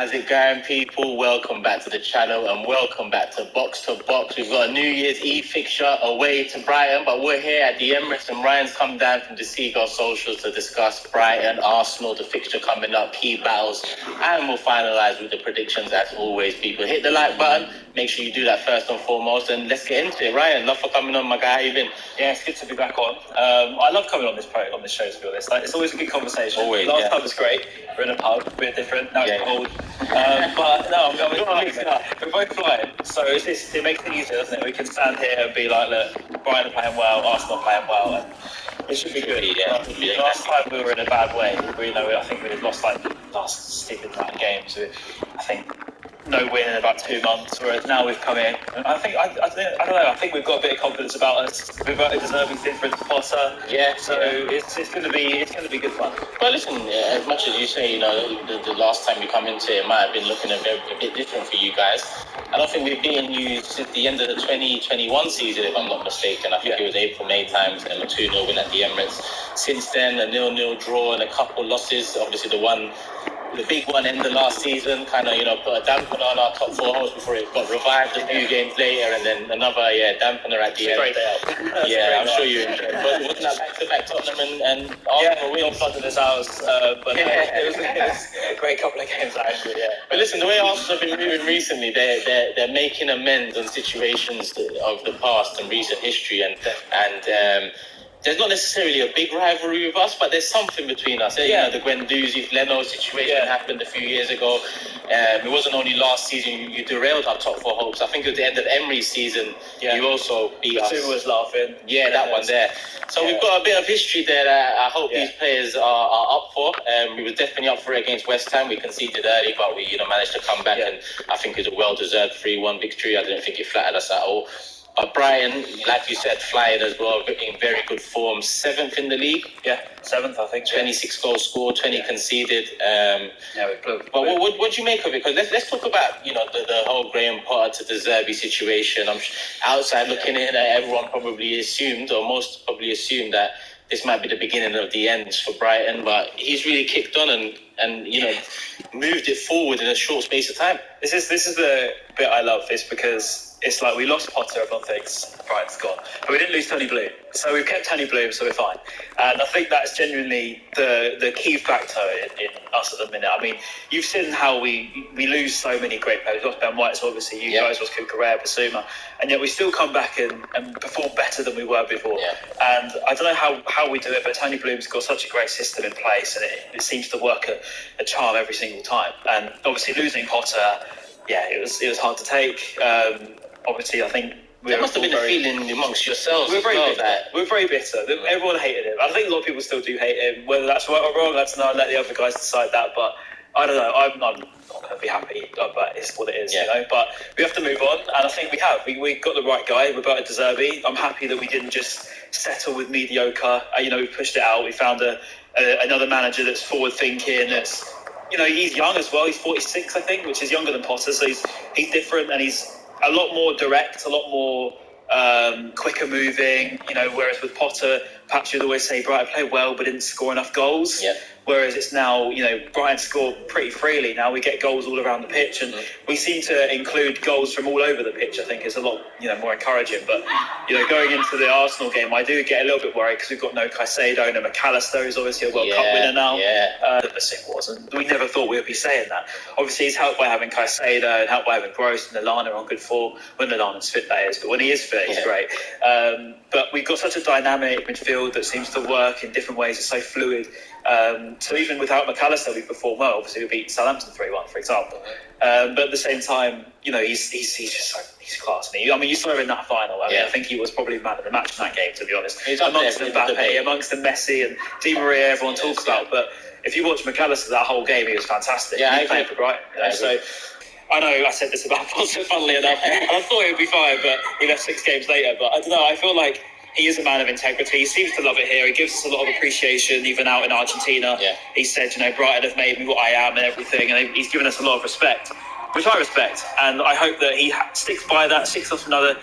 How's it going, people? Welcome back to the channel and welcome back to Box to Box. We've got a New Year's Eve fixture away to Brighton, but we're here at the Emirates and Ryan's come down from the Seagull Socials to discuss Brighton, Arsenal, the fixture coming up, key battles, and we'll finalise with the predictions as always, people. Hit the like button, make sure you do that first and foremost, and let's get into it. Ryan, love for coming on, my guy. How you been? Yeah, it's good to be back on. I love coming on this show, to be honest. It's always a good conversation. Always, Last time was great. We're in a pub, a bit different. Now it's cold. But no, we're both flying, so it makes it easier, doesn't it? We can stand here and be like, look, Brighton are playing well, Arsenal are playing well, and it should be good. Last time we were in a bad way. I think we had lost last stupid amount of games. I think no win in about 2 months, whereas now we've come in. And I don't know. I think we've got a bit of confidence about us. We've got a deserving difference to Potter. Yeah. So it's going to be good fun. Well, listen, as much as you say, the last time you come into it might have been looking a bit different for you guys. I don't think we've beaten you since the end of the 2021 season, if I'm not mistaken. I think it was April, May times, and a 2-0 win at the Emirates. Since then, a 0-0 draw and a couple losses. Obviously, the big one in the last season kind of, put a dampener on our top 4 hopes before it got revived a few games later, and then another dampener at the end. Great day out. I'm sure you enjoyed it. But wasn't that back-to-back Tottenham and Arsenal wins? Not flooded as ours, but it was a great couple of games actually. Yeah. But listen, the way Arsenal have been moving recently, they're making amends on situations of the past and recent history, and there's not necessarily a big rivalry with us, but there's something between us. The Guendouzi, Leno situation happened a few years ago. It wasn't only last season you derailed our top 4 hopes. I think at the end of Emery's season, you also beat us. Zuma was laughing. Yeah, that one there. So we've got a bit of history there that I hope these players are up for. We were definitely up for it against West Ham. We conceded early, but we managed to come back, and I think it was a well-deserved 3-1 victory. I didn't think it flattered us at all. But Brighton, like you said, flying as well, in very good form. 7th in the league. Yeah, 7th, I think. 26 goals scored, 20 conceded. We blew. But what do you make of it? Because let's talk about the whole Graham Potter to De Zerbi situation. I'm outside looking in, everyone probably assumed, or most probably assumed, that this might be the beginning of the end for Brighton. But he's really kicked on and moved it forward in a short space of time. This is the bit I love. Is because it's like we lost Potter, everyone thinks Brighton's gone, but we didn't lose Tony Bloom, so we've kept Tony Bloom, so we're fine. And I think that's genuinely the key factor in us at the minute. I mean, you've seen how we lose so many great players. We lost Ben White, so obviously you guys lost Cucurella, Basuma, and yet we still come back and perform better than we were before. And I don't know how we do it, but Tony Bloom's got such a great system in place, and it seems to work a charm every single time. And obviously losing Potter, it was hard to take. Obviously, I think there must have been a feeling amongst yourselves. We're very bitter. Everyone hated him. I think a lot of people still do hate him. Whether that's right or wrong, I'll let the other guys decide that. But I don't know. I'm not going to be happy, but it's what it is, But we have to move on, and I think we have. We got the right guy, Roberto De Zerbi. I'm happy that we didn't just settle with mediocre. We pushed it out. We found another manager that's forward-thinking. That's he's young as well. He's 46, I think, which is younger than Potter. So he's different, and he's a lot more direct, a lot more quicker moving. Whereas with Potter, perhaps you'd always say Brighton played well but didn't score enough goals. Whereas it's now, Brighton score pretty freely. Now we get goals all around the pitch, and we seem to include goals from all over the pitch. I think is a lot, more encouraging. But going into the Arsenal game, I do get a little bit worried because we've got no Caicedo, no McAllister, who's obviously a World Cup winner now. We never thought we would be saying that. Obviously, he's helped by having Caicedo and helped by having Gross and Lallana on good form. When Lallana's fit, that is. But when he is fit, he's great. But we've got such a dynamic midfield that seems to work in different ways. It's so fluid. So even without McAllister, we perform well. Obviously, we beat Southampton 3-1, for example. But at the same time, he's just he's class. And you saw him in that final. I think he was probably man of the match in that game, to be honest. He's amongst the Mbappe, amongst the Messi and Di Maria, everyone talks about. But if you watch McAllister that whole game, he was fantastic. He played for Brighton. So I know I said this about Potter, funnily enough, and I thought he would be fine, but he left 6 games later. But I don't know. I feel like he is a man of integrity. He seems to love it here. He gives us a lot of appreciation, even out in Argentina. He said, Brighton have made me what I am and everything, and he's given us a lot of respect, which I respect. And I hope that he sticks by that, sticks off another,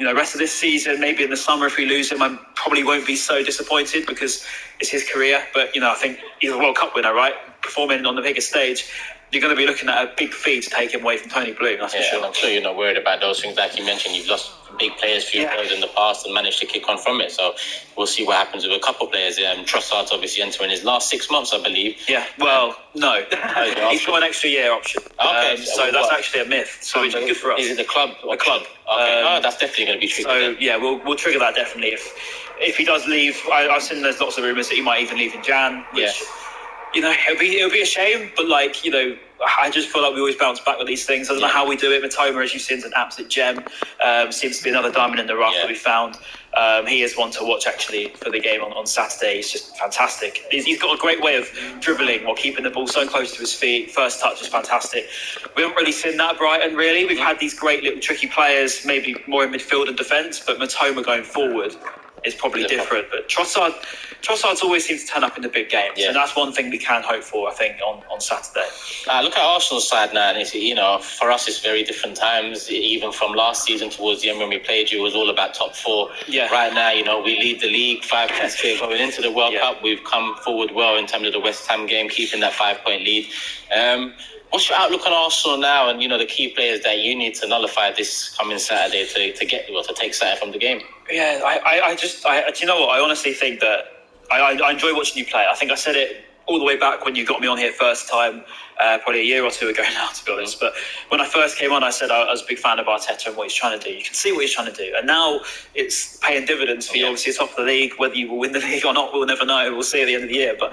rest of this season. Maybe in the summer, if we lose him, I probably won't be so disappointed because it's his career. But, I think he's a World Cup winner, right? Performing on the biggest stage. you're going to be looking at a big fee to take him away from Tony Bloom. That's for sure. And I'm sure you're not worried about those things. Like you mentioned, you've lost big players, few players in the past, and managed to kick on from it. So we'll see what happens with a couple of players. Trossard's obviously entering his last 6 months, I believe. Yeah. Well, no, he's got an extra year option. Okay, so that's actually a myth. So which is good for us. Is it the club? The club. Okay. That's definitely going to be triggered. So then. yeah, we'll trigger that definitely if he does leave. I've seen there's lots of rumours that he might even leave in Jan. Which, it'll be a shame, but I just feel like we always bounce back with these things. I don't know how we do it. Matoma, as you've seen, is an absolute gem. Seems to be another diamond in the rough that we found. He is one to watch actually for the game on Saturday. He's just fantastic. He's got a great way of dribbling while keeping the ball so close to his feet. First touch is fantastic. We haven't really seen that at Brighton, really. We've had these great little tricky players, maybe more in midfield and defence, but Matoma going forward is probably different. But Trossard's always seems to turn up in the big games, and that's one thing we can hope for, I think, on Saturday. Look at Arsenal's side now, and it's, for us it's very different times. Even from last season towards the end when we played you, it was all about top four. Yeah. Right now, we lead the league 5 tests clear going into the World Cup. We've come forward well in terms of the West Ham game, keeping that 5-point lead. What's your outlook on Arsenal now, and the key players that you need to nullify this coming Saturday to take Saturday from the game? Yeah, do you know what? I honestly think that I enjoy watching you play. I think I said it all the way back when you got me on here first time, probably a year or two ago now, to be honest. But when I first came on, I said I was a big fan of Arteta and what he's trying to do. You can see what he's trying to do. And now it's paying dividends for you, obviously, top of the league. Whether you will win the league or not, we'll never know. We'll see at the end of the year. But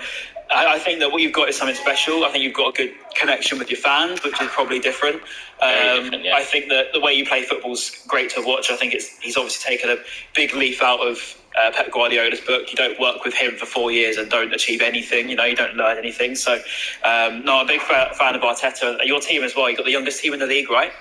I think that what you've got is something special. I think you've got a good connection with your fans, which is probably different. I think that the way you play football is great to watch. I think he's obviously taken a big leaf out of Pep Guardiola's book. You don't work with him for 4 years and don't achieve anything. You don't learn anything. So, I'm a big fan of Arteta. Your team as well. You got the youngest team in the league, right?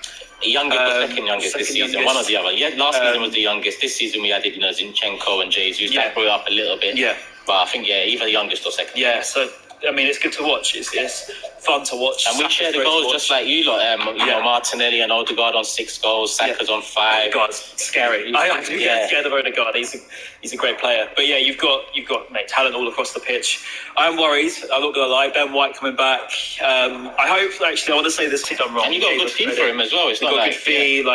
The youngest, the second youngest this season, one or the other. Yeah, last season was the youngest. This season we added, Zinchenko and Jesus. That grew up a little bit. Yeah. But I think, either youngest or second. Yeah, so, it's good to watch. It's fun to watch. And we share the goals just like you lot. Martinelli and Odegaard on 6 goals, Saka's on 5. Odegaard's scary. I do get scared of Odegaard. He's a great player. But you've got talent all across the pitch. I'm worried. I'm not going to lie. Ben White coming back. I hope, actually, I want to say this done wrong. And you got a good fee for him as well. It's not got a good fee.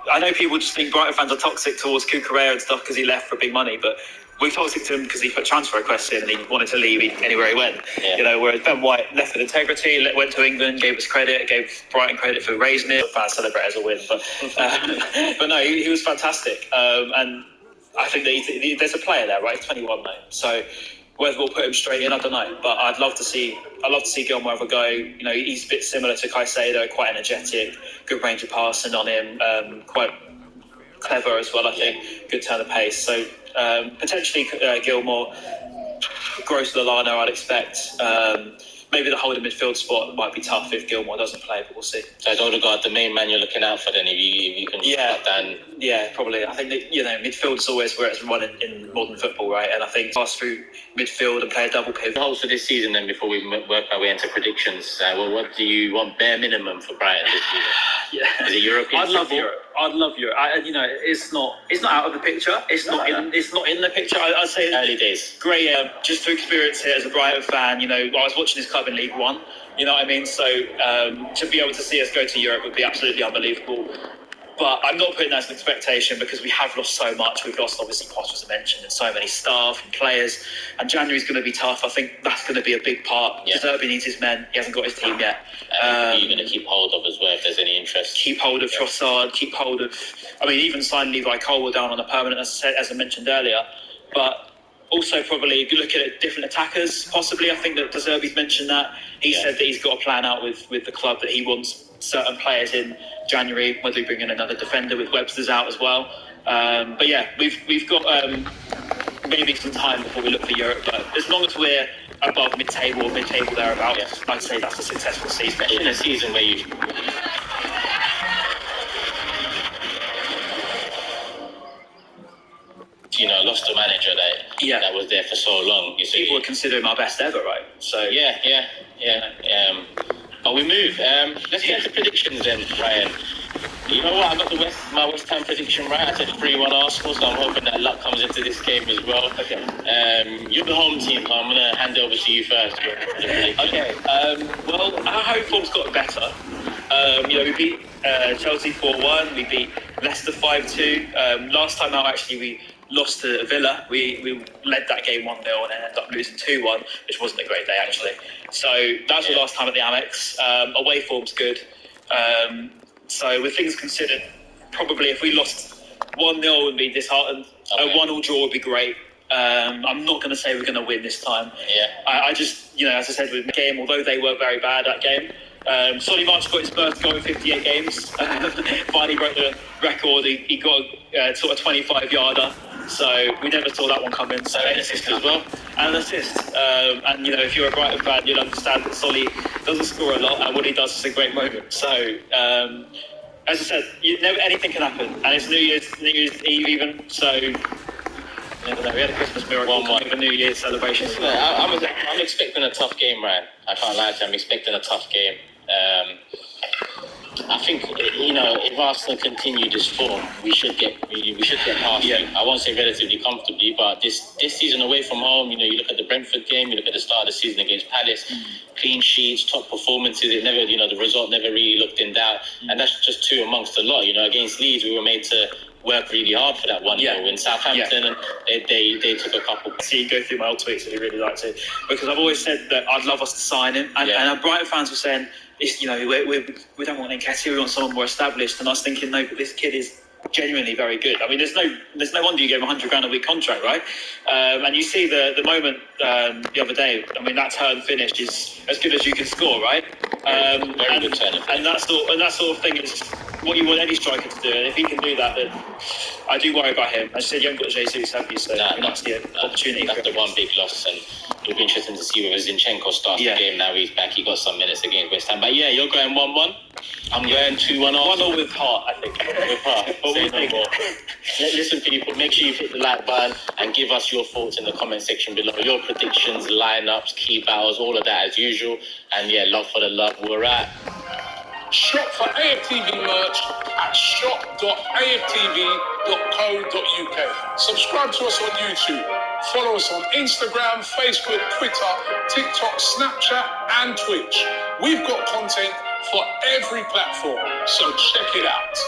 I know people just think Brighton fans are toxic towards Cucurella and stuff because he left for big money, but we're toxic to him because he put transfer requests in and he wanted to leave anywhere he went. Whereas Ben White left with integrity, went to England, gave us credit, gave Brighton credit for raising it. Fans celebrate as a win, but no, he was fantastic. And I think that there's a player there, right? He's 21 now, so whether we'll put him straight in, I don't know. But I'd love to see Gilmore have a go. He's a bit similar to Caicedo, quite energetic, good range of passing on him, quite clever as well. I think good turn of pace. So potentially Gilmore, Gross, Lallana, I'd expect. Maybe the holding midfield spot might be tough if Gilmore doesn't play, but we'll see. So is Odegaard the main man you're looking out for then? If you can cut down. Yeah, probably. I think that midfield is always where it's run in modern football, right? And I think pass through midfield and play a double pivot. Holds for this season then, before we work our way into predictions. What do you want bare minimum for Brighton this season? Is it European? I'd love Europe. It's not out of the picture. It's not in the picture. I'd say early days. Great, just to experience it as a Brighton fan. I was watching this club in League One. You know what I mean? So to be able to see us go to Europe would be absolutely unbelievable. But I'm not putting that as an expectation because we have lost so much. We've lost, obviously, Potter was mentioned, and so many staff and players. And January's going to be tough. I think that's going to be a big part. De Zerbi needs his men. He hasn't got his team yet. You're going to keep hold of as well if there's any interest. Keep hold of Trossard. Keep hold of... even sign Levi Colwill down on a permanent, as I mentioned earlier. But also probably looking at different attackers, possibly. I think that De Zerbi's mentioned that. He said that he's got a plan out with the club that he wants certain players in January, whether we bring in another defender with Webster's out as well. But we've got maybe some time before we look for Europe. But as long as we're above mid-table or mid-table thereabouts, I'd say that's a successful season. In a season where you... lost a manager that was there for so long. People would consider him our best ever, right? So But we move. Let's get into predictions then, Ryan. You know what? I got my West Ham prediction right. I said 3-1 Arsenal, so I'm hoping that luck comes into this game as well. Okay. You're the home team, so I'm gonna hand over to you first. Okay. Well, our home form's got better. We beat Chelsea 4-1. We beat Leicester 5-2. Last time out, actually, we lost to Villa. We led that game 1-0 and then ended up losing 2-1, which wasn't a great day, actually. So that's the last time at the Amex. Away form's good. So with things considered, probably if we lost 1-0 would be disheartened. Okay. A 1-1 draw would be great. I'm not going to say we're going to win this time. Yeah. I just, as I said with the game, although they were very bad that game, Solly March got his first goal in 58 games. Finally broke the record. He got sort of 25-yarder. So we never saw that one coming. So an assist as well. And an assist. And if you're a Brighton fan, you'll understand that Solly doesn't score a lot, and what he does is a great moment. So as I said, anything can happen, and it's New Year's Eve even. So we had a Christmas miracle, a New Year's celebration. I'm expecting a tough game, Ryan. I can't lie to you. I'm expecting a tough game. I think if Arsenal continue this form, we should get past. Yeah. I won't say relatively comfortably, but this season away from home, you look at the Brentford game, you look at the start of the season against Palace, clean sheets, top performances. It never, the result never really looked in doubt, and that's just two amongst a lot. Against Leeds, we were made to work really hard for that 1-0 in Southampton, and they took a couple. See you go through my old tweets if you really like to, because I've always said that I'd love us to sign him, and our Brighton fans were saying, we don't want Nketiah, we want someone more established, and I was thinking, no, but this kid is genuinely very good. I mean, there's no wonder you gave him $100,000 a week contract, right? And you see the moment the other day. I mean, that turn finish is as good as you can score, right? Very good turn. And that sort of thing is what you want any striker to do. And if he can do that, then I do worry about him. As you said, you haven't got Jesus, have you? So that's the opportunity. That's the one big loss, and it'll be interesting to see whether Zinchenko starts the game. Now he's back. He got some minutes against West Ham. But yeah, you're going 1-1. I'm going 2-1 off. 1-0 with heart, I think. With heart. But Say no more. Listen, people, make sure you hit the like button and give us your thoughts in the comment section below. Your predictions, lineups, key battles, all of that as usual. And yeah, love for the love. We're at Shop for AFTV merch at shop.aftv.co.uk. Subscribe to us on YouTube. Follow us on Instagram, Facebook, Twitter, TikTok, Snapchat, and Twitch. We've got content for every platform, so check it out.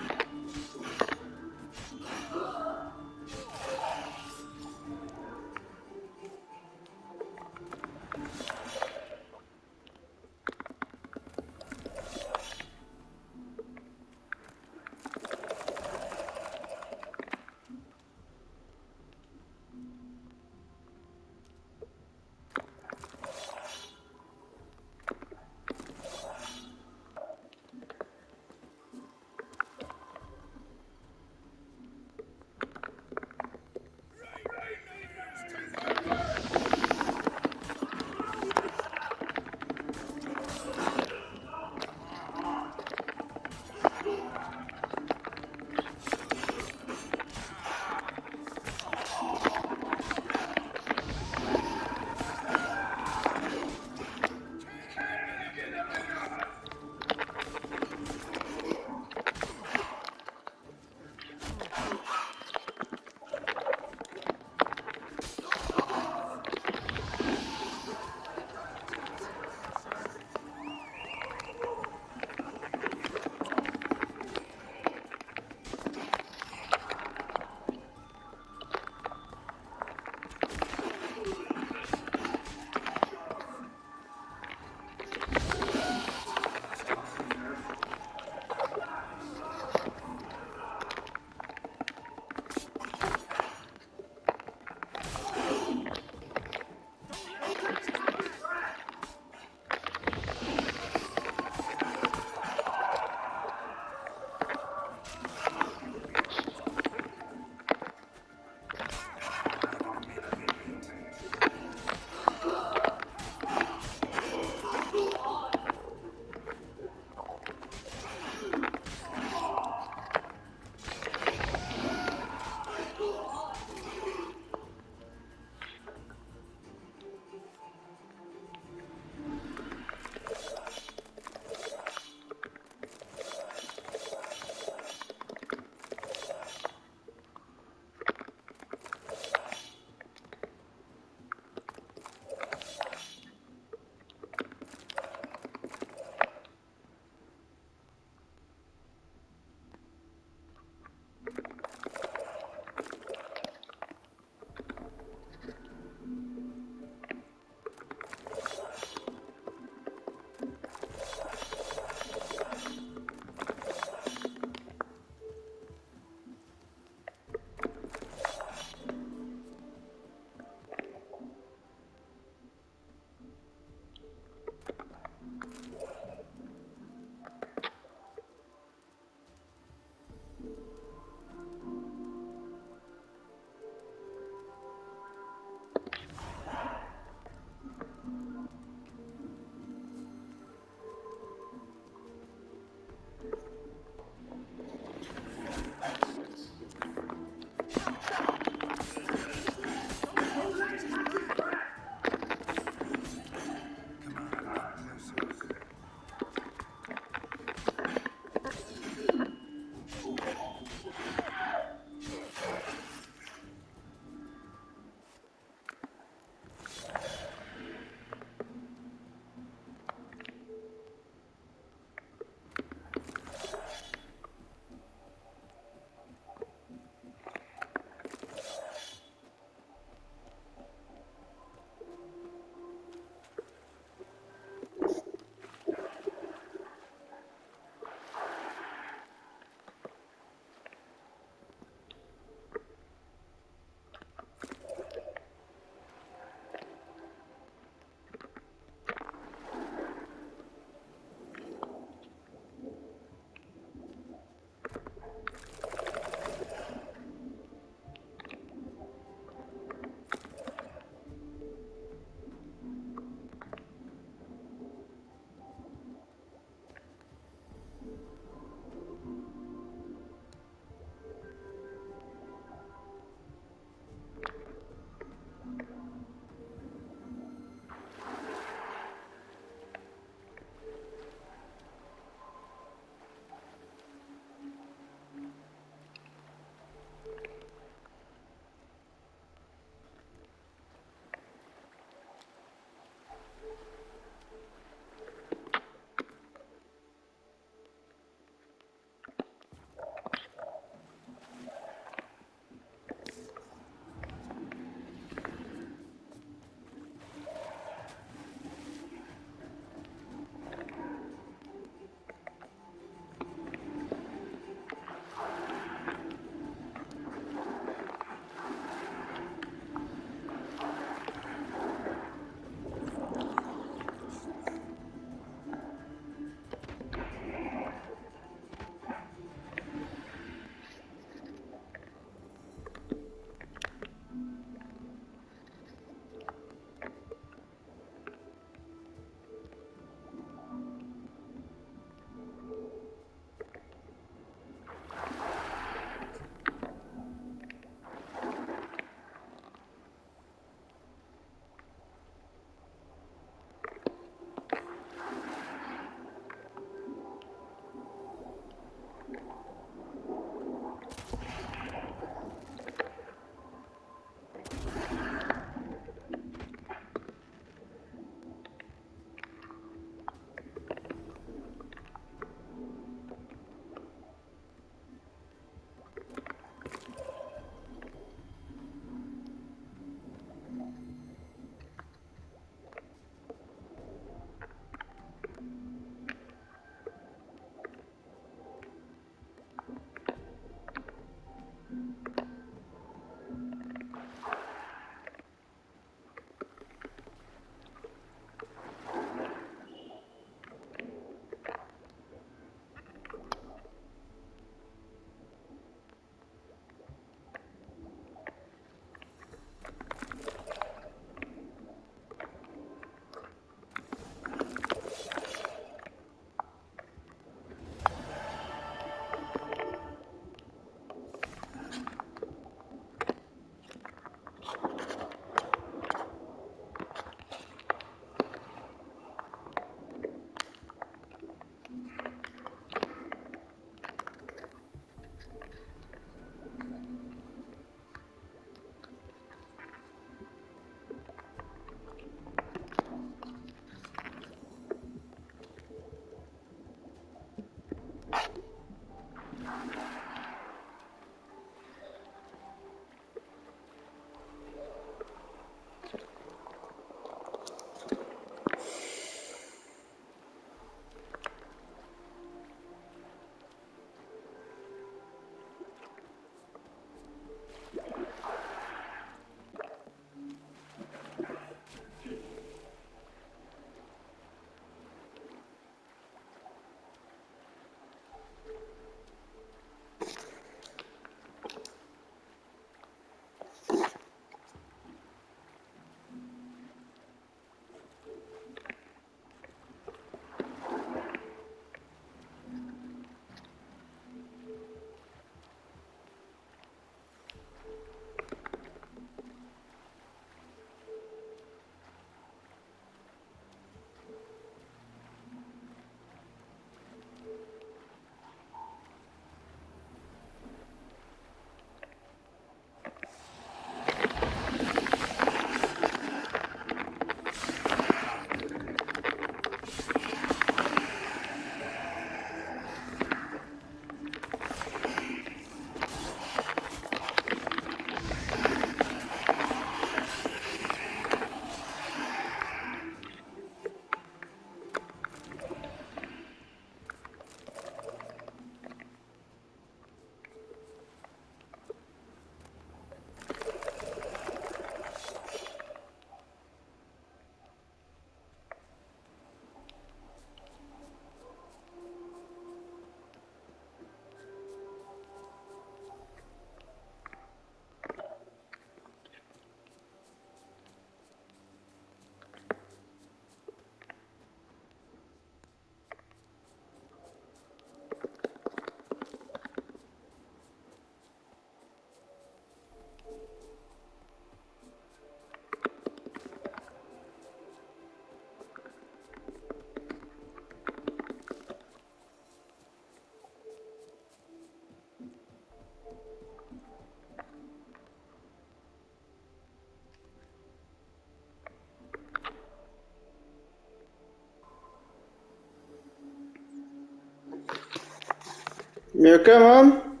You okay, Mom?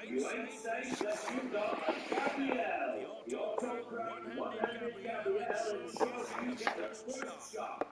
You ain't safe unless you got a Gabrielle. The automotive one-handed Gabrielle ensures you get the first shot.